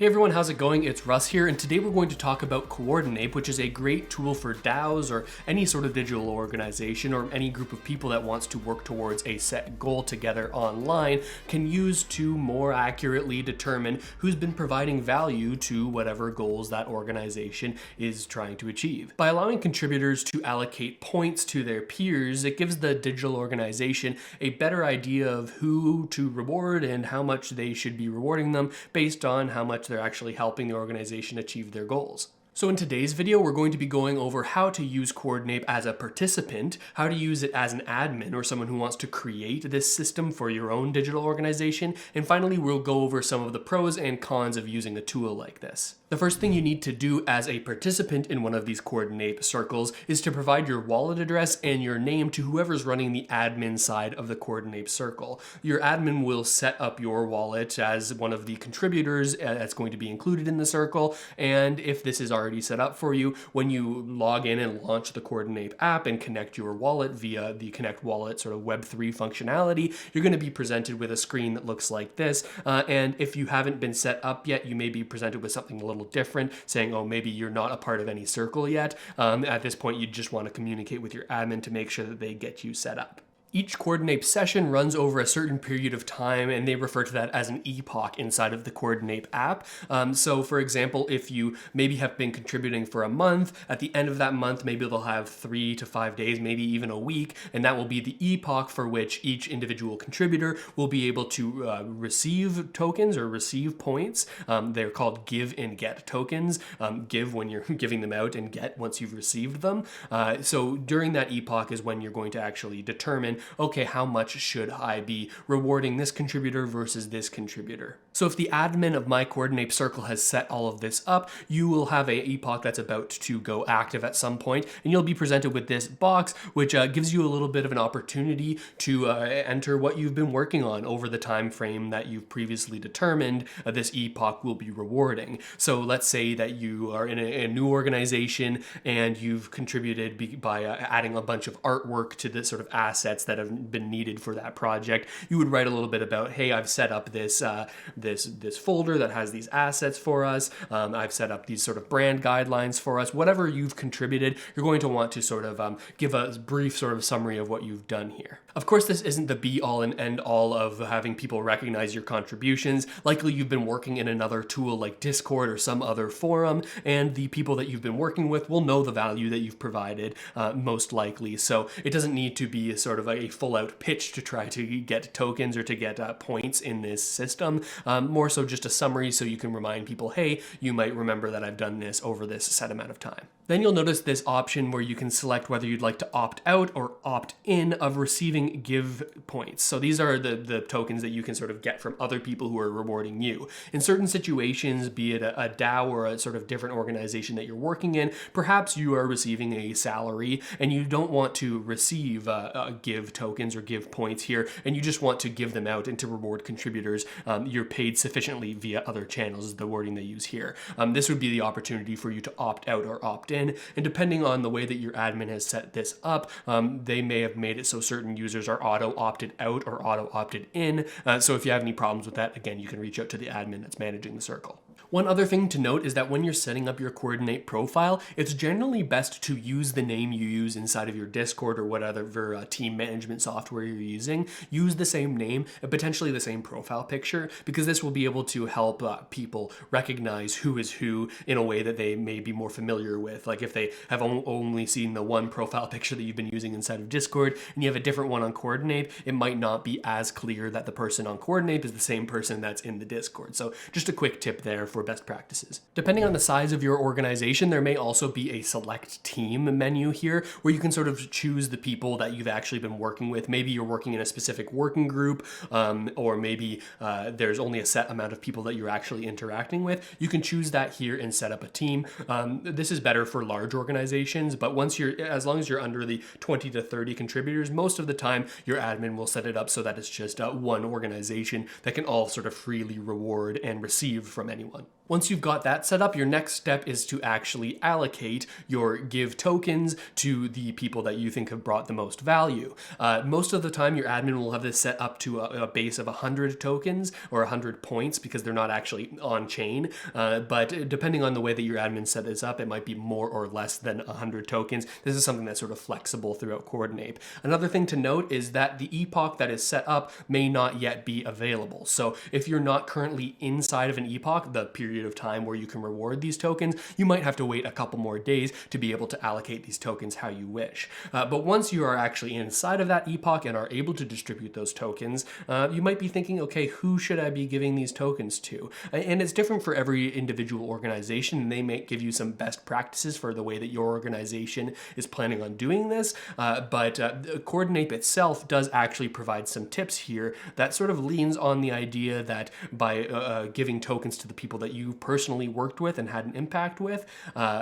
Hey everyone, how's it going? It's Russ here, and today we're going to talk about Coordinape, which is a great tool for DAOs or any sort of digital organization or any group of people that wants to work towards a set goal together online can use to more accurately determine who's been providing value to whatever goals that organization is trying to achieve. By allowing contributors to allocate points to their peers, it gives the digital organization a better idea of who to reward and how much they should be rewarding them based on how much they're actually helping the organization achieve their goals. So in today's video, we're going to be going over how to use Coordinape as a participant, how to use it as an admin or someone who wants to create this system for your own digital organization, and finally we'll go over some of the pros and cons of using a tool like this. The first thing you need to do as a participant in one of these Coordinape circles is to provide your wallet address and your name to whoever's running the admin side of the Coordinape circle. Your admin will set up your wallet as one of the contributors that's going to be included in the circle, and if this is already set up for you, when you log in and launch the Coordinape app and connect your wallet via the Connect Wallet sort of Web3 functionality, you're going to be presented with a screen that looks like this, and if you haven't been set up yet, you may be presented with something a little different, saying, oh, maybe you're not a part of any circle yet. At this point, you just want to communicate with your admin to make sure that they get you set up. Each Coordinape session runs over a certain period of time, and they refer to that as an epoch inside of the Coordinape app. So for example, if you maybe have been contributing for a month, at the end of that month, maybe they'll have 3 to 5 days, maybe even a week, and that will be the epoch for which each individual contributor will be able to receive tokens or receive points. They're called give and get tokens. Give when you're giving them out and get once you've received them. So during that epoch is when you're going to actually determine, okay, how much should I be rewarding this contributor versus this contributor? So if the admin of my Coordinape circle has set all of this up, you will have a epoch that's about to go active at some point, and you'll be presented with this box, which gives you a little bit of an opportunity to enter what you've been working on over the time frame that you've previously determined this epoch will be rewarding. So let's say that you are in a new organization and you've contributed by adding a bunch of artwork to the sort of assets that have been needed for that project. You would write a little bit about, hey, I've set up this this folder that has these assets for us. I've set up these sort of brand guidelines for us. Whatever you've contributed, you're going to want to sort of give a brief sort of summary of what you've done here. Of course, this isn't the be-all and end-all of having people recognize your contributions. Likely you've been working in another tool like Discord or some other forum, and the people that you've been working with will know the value that you've provided, most likely. So it doesn't need to be a sort of a full-out pitch to try to get tokens or to get points in this system. More so just a summary so you can remind people, hey, you might remember that I've done this over this set amount of time. Then you'll notice this option where you can select whether you'd like to opt out or opt in of receiving give points. So these are the tokens that you can sort of get from other people who are rewarding you. In certain situations, be it a DAO or a sort of different organization that you're working in, perhaps you are receiving a salary and you don't want to receive give tokens or give points here, and you just want to give them out and to reward contributors. You're paid sufficiently via other channels is the wording they use here. This would be the opportunity for you to opt out or opt in, and depending on the way that your admin has set this up, they may have made it so certain users are auto opted out or auto opted in. So if you have any problems with that, again, you can reach out to the admin that's managing the circle. One other thing to note is that when you're setting up your Coordinape profile, it's generally best to use the name you use inside of your Discord or whatever team management software you're using. Use the same name and potentially the same profile picture, because this will be able to help people recognize who is who in a way that they may be more familiar with. Like if they have only seen the one profile picture that you've been using inside of Discord and you have a different one on Coordinape, it might not be as clear that the person on Coordinape is the same person that's in the Discord. So just a quick tip there for best practices. Depending on the size of your organization, there may also be a select team menu here where you can sort of choose the people that you've actually been working with. Maybe you're working in a specific working group, or maybe there's only a set amount of people that you're actually interacting with. You can choose that here and set up a team. This is better for large organizations, but as long as you're under the 20 to 30 contributors, most of the time your admin will set it up so that it's just one organization that can all sort of freely reward and receive from anyone. Once you've got that set up, your next step is to actually allocate your give tokens to the people that you think have brought the most value. Most of the time, your admin will have this set up to a base of 100 tokens or 100 points because they're not actually on chain. But depending on the way that your admin set this up, it might be more or less than 100 tokens. This is something that's sort of flexible throughout Coordinape. Another thing to note is that the epoch that is set up may not yet be available. So if you're not currently inside of an epoch, the period of time where you can reward these tokens, you might have to wait a couple more days to be able to allocate these tokens how you wish. But once you are actually inside of that epoch and are able to distribute those tokens, you might be thinking, okay, who should I be giving these tokens to? And it's different for every individual organization, and they may give you some best practices for the way that your organization is planning on doing this. But Coordinape itself does actually provide some tips here that sort of leans on the idea that by giving tokens to the people that you personally worked with and had an impact with,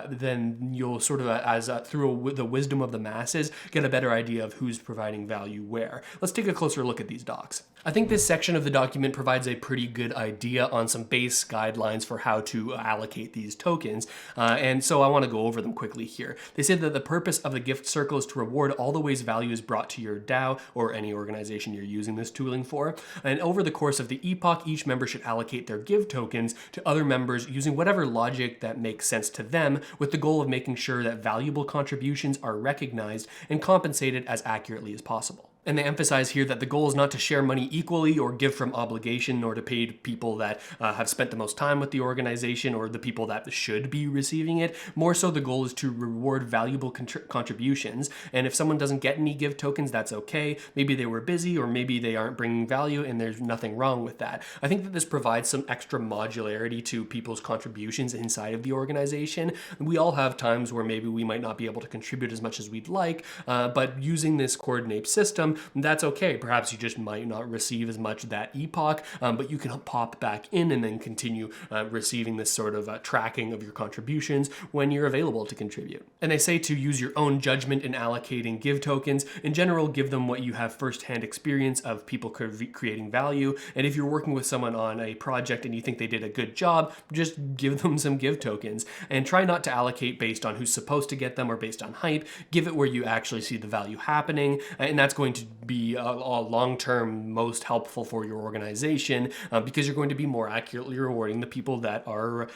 then you'll sort of, through the wisdom of the masses, get a better idea of who's providing value where. Let's take a closer look at these docs. I think this section of the document provides a pretty good idea on some base guidelines for how to allocate these tokens, and so I want to go over them quickly here. They say that the purpose of the gift circle is to reward all the ways value is brought to your DAO or any organization you're using this tooling for, and over the course of the epoch, each member should allocate their give tokens to other members using whatever logic that makes sense to them, with the goal of making sure that valuable contributions are recognized and compensated as accurately as possible. And they emphasize here that the goal is not to share money equally or give from obligation, nor to pay people that have spent the most time with the organization or the people that should be receiving it. More so, the goal is to reward valuable contributions. And if someone doesn't get any give tokens, that's okay. Maybe they were busy, or maybe they aren't bringing value, and there's nothing wrong with that. I think that this provides some extra modularity to people's contributions inside of the organization. We all have times where maybe we might not be able to contribute as much as we'd like, but using this Coordinape system, that's okay. Perhaps you just might not receive as much that epoch, but you can pop back in and then continue receiving this sort of tracking of your contributions when you're available to contribute. And they say to use your own judgment in allocating give tokens. In general, give them what you have firsthand experience of people creating value. And if you're working with someone on a project and you think they did a good job, just give them some give tokens. And try not to allocate based on who's supposed to get them or based on hype. Give it where you actually see the value happening, and that's going to be long-term most helpful for your organization because you're going to be more accurately rewarding the people that are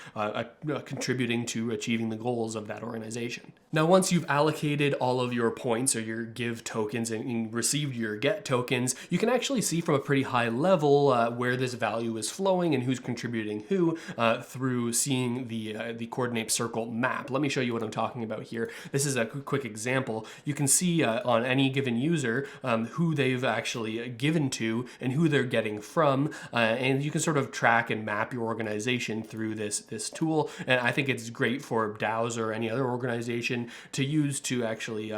contributing to achieving the goals of that organization. Now, once you've allocated all of your points or your give tokens and received your get tokens, you can actually see from a pretty high level where this value is flowing and who's contributing who through seeing the Coordinape circle map. Let me show you what I'm talking about here. This is a quick example. You can see on any given user who they've actually given to and who they're getting from, and you can sort of track and map your organization through this tool. And I think it's great for DAOs or any other organization to use to actually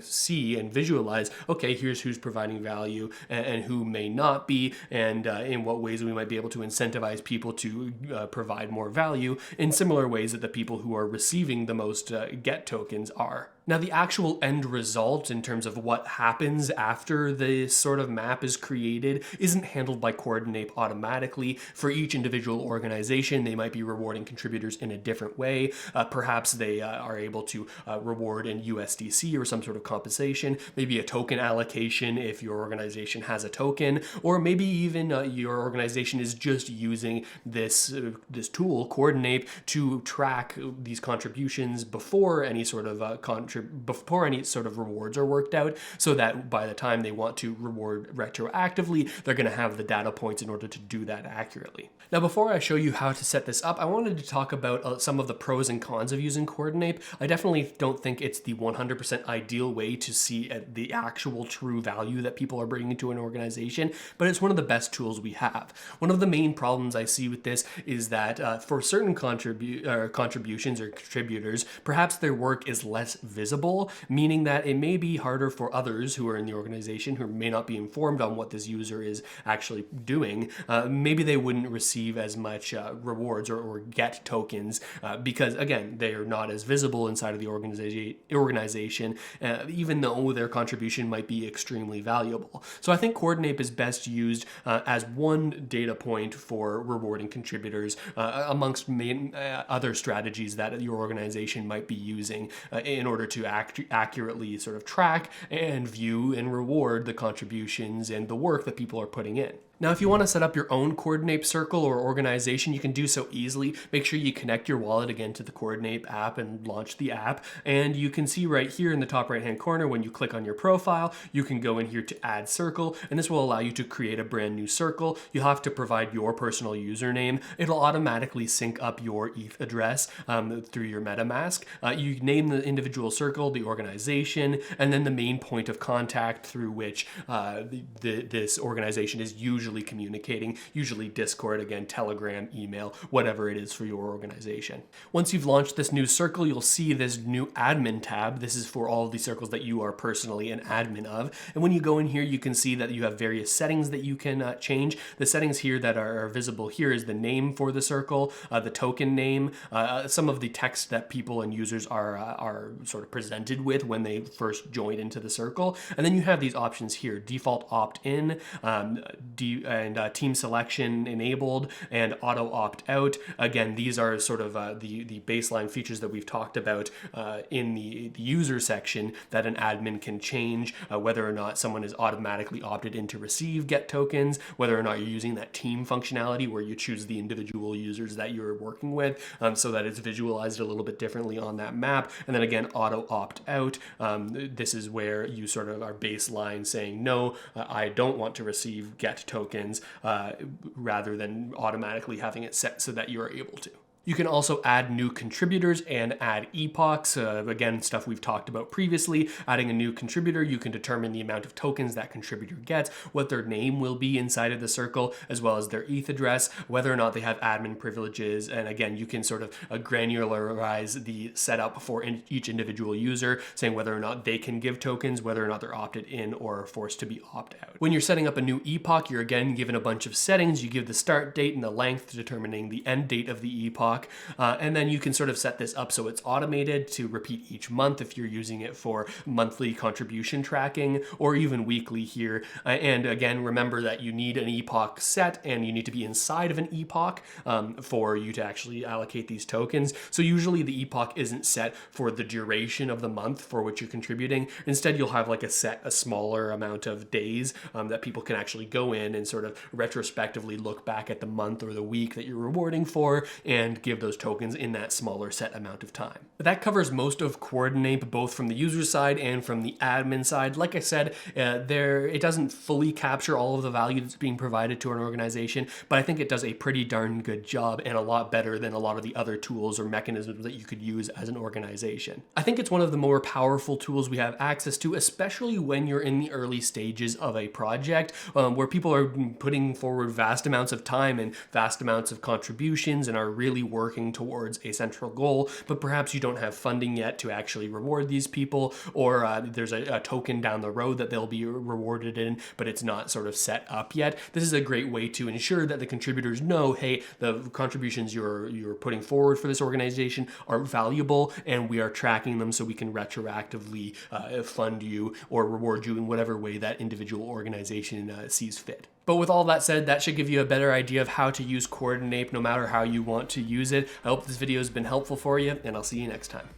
see and visualize, okay, here's who's providing value and who may not be, and in what ways we might be able to incentivize people to provide more value in similar ways that the people who are receiving the most get tokens are. Now, the actual end result in terms of what happens after this sort of map is created isn't handled by Coordinape automatically. For each individual organization, they might be rewarding contributors in a different way. Perhaps they are able to reward in USDC or some sort of compensation, maybe a token allocation if your organization has a token, or maybe even your organization is just using this tool, Coordinape, to track these contributions before any sort of before any sort of rewards are worked out, so that by the time they want to reward retroactively, they're going to have the data points in order to do that accurately. Now, before I show you how to set this up, I wanted to talk about some of the pros and cons of using Coordinape. I definitely don't think it's the 100% ideal way to see the actual true value that people are bringing to an organization, but it's one of the best tools we have. One of the main problems I see with this is that for certain contributions or contributors, perhaps their work is less visible visible, meaning that it may be harder for others who are in the organization who may not be informed on what this user is actually doing. Maybe they wouldn't receive as much rewards or get tokens because, again, they are not as visible inside of the organization, even though their contribution might be extremely valuable. So I think Coordinape is best used as one data point for rewarding contributors amongst other strategies that your organization might be using in order to accurately sort of track and view and reward the contributions and the work that people are putting in. Now, if you want to set up your own Coordinape circle or organization, you can do so easily. Make sure you connect your wallet again to the Coordinape app and launch the app. And you can see right here in the top right-hand corner, when you click on your profile, you can go in here to add circle, and this will allow you to create a brand new circle. You'll have to provide your personal username. It'll automatically sync up your ETH address through your MetaMask. You name the individual circle, the organization, and then the main point of contact through which this organization is usually communicating, usually Discord, again, Telegram, email, whatever it is for your organization. Once you've launched this new circle, you'll see this new admin tab. This is for all of the circles that you are personally an admin of. And when you go in here, you can see that you have various settings that you can change. The settings here that are visible here is the name for the circle, the token name, some of the text that people and users are sort of presented with when they first join into the circle. And then you have these options here: default opt-in, team selection enabled, and auto opt-out. Again, these are sort of the baseline features that we've talked about in the user section that an admin can change, whether or not someone is automatically opted in to receive get tokens, whether or not you're using that team functionality where you choose the individual users that you're working with so that it's visualized a little bit differently on that map. And then again, auto opt-out. This is where you sort of are baseline saying, no, I don't want to receive get tokens, rather than automatically having it set so that you are able to. You can also add new contributors and add epochs. Again, stuff we've talked about previously. Adding a new contributor, you can determine the amount of tokens that contributor gets, what their name will be inside of the circle, as well as their ETH address, whether or not they have admin privileges. And again, you can sort of granularize the setup for each individual user, saying whether or not they can give tokens, whether or not they're opted in or forced to be opt-out. When you're setting up a new epoch, you're again given a bunch of settings. You give the start date and the length, determining the end date of the epoch. And then you can sort of set this up so it's automated to repeat each month if you're using it for monthly contribution tracking, or even weekly here. And again, remember that you need an epoch set and you need to be inside of an epoch for you to actually allocate these tokens. So usually the epoch isn't set for the duration of the month for which you're contributing. Instead, you'll have like a smaller amount of days that people can actually go in and sort of retrospectively look back at the month or the week that you're rewarding for and give those tokens in that smaller set amount of time. But that covers most of Coordinape, both from the user side and from the admin side. Like I said, it doesn't fully capture all of the value that's being provided to an organization, but I think it does a pretty darn good job and a lot better than a lot of the other tools or mechanisms that you could use as an organization. I think it's one of the more powerful tools we have access to, especially when you're in the early stages of a project where people are putting forward vast amounts of time and vast amounts of contributions and are really working towards a central goal, but perhaps you don't have funding yet to actually reward these people, or there's a token down the road that they'll be rewarded in, but it's not sort of set up yet. This is a great way to ensure that the contributors know, hey, the contributions you're putting forward for this organization are valuable, and we are tracking them so we can retroactively fund you or reward you in whatever way that individual organization sees fit. But with all that said, that should give you a better idea of how to use Coordinape no matter how you want to use it. I hope this video has been helpful for you, and I'll see you next time.